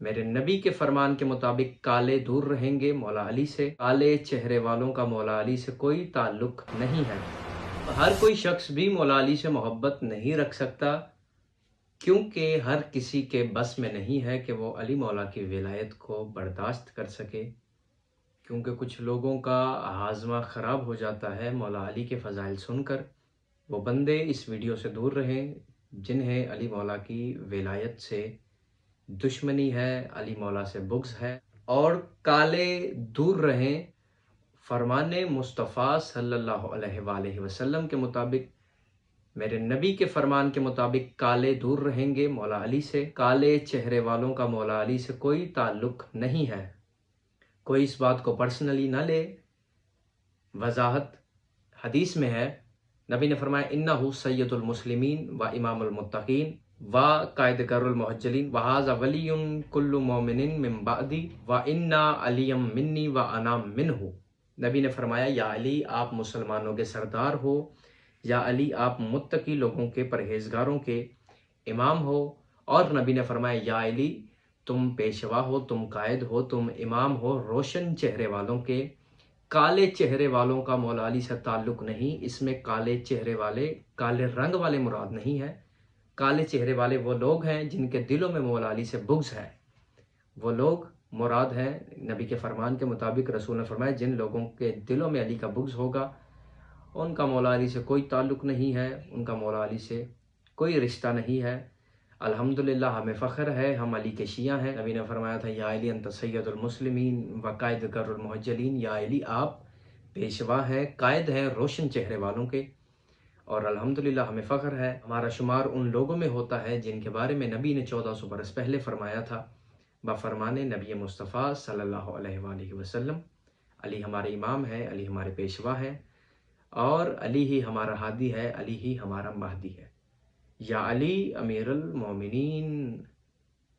میرے نبی کے فرمان کے مطابق کالے دور رہیں گے مولا علی سے، کالے چہرے والوں کا مولا علی سے کوئی تعلق نہیں ہے۔ ہر کوئی شخص بھی مولا علی سے محبت نہیں رکھ سکتا، کیونکہ ہر کسی کے بس میں نہیں ہے کہ وہ علی مولا کی ولایت کو برداشت کر سکے، کیونکہ کچھ لوگوں کا ہاضمہ خراب ہو جاتا ہے مولا علی کے فضائل سن کر۔ وہ بندے اس ویڈیو سے دور رہیں جنہیں علی مولا کی ولایت سے دشمنی ہے، علی مولا سے بغض ہے، اور کالے دور رہیں فرمان مصطفیٰ صلی اللہ علیہ وآلہ وسلم کے مطابق۔ میرے نبی کے فرمان کے مطابق کالے دور رہیں گے مولا علی سے، کالے چہرے والوں کا مولا علی سے کوئی تعلق نہیں ہے۔ کوئی اس بات کو پرسنلی نہ لے۔ وضاحت حدیث میں ہے، نبی نے فرمایا انہ سید المسلمین و امام المتقین و قائد گر المحجلین و ھذا ولی کل مومن من بعدی و انا علی منی و انا منہ۔ نبی نے فرمایا یا علی آپ مسلمانوں کے سردار ہو، یا علی آپ متقی لوگوں کے پرہیزگاروں کے امام ہو، اور نبی نے فرمایا یا علی تم پیشوا ہو، تم قائد ہو، تم امام ہو روشن چہرے والوں کے۔ کالے چہرے والوں کا مولا علی سے تعلق نہیں۔ اس میں کالے چہرے والے کالے رنگ والے مراد نہیں ہے۔ کالے چہرے والے وہ لوگ ہیں جن کے دلوں میں مولا علی سے بغض ہے، وہ لوگ مراد ہیں۔ نبی کے فرمان کے مطابق رسول نے فرمایا جن لوگوں کے دلوں میں علی کا بغض ہوگا ان کا مولا علی سے کوئی تعلق نہیں ہے، ان کا مولا علی سے کوئی رشتہ نہیں ہے۔ الحمدللہ ہمیں فخر ہے، ہم علی کے شیعہ ہیں۔ نبی نے فرمایا تھا یا علی انت سید المسلمین و قائد گر المحجلین، یا علی آپ پیشوا ہیں، قائد ہیں روشن چہرے والوں کے، اور الحمدللہ ہمیں فخر ہے، ہمارا شمار ان لوگوں میں ہوتا ہے جن کے بارے میں نبی نے 1400 برس پہلے فرمایا تھا بفرمان نبی مصطفیٰ صلی اللہ علیہ وآلہ وسلم۔ علی ہمارے امام ہیں، علی ہمارے پیشوا ہیں، اور علی ہی ہمارا ہادی ہے، علی ہی ہمارا مہدی ہے۔ یا علی امیر المومنین۔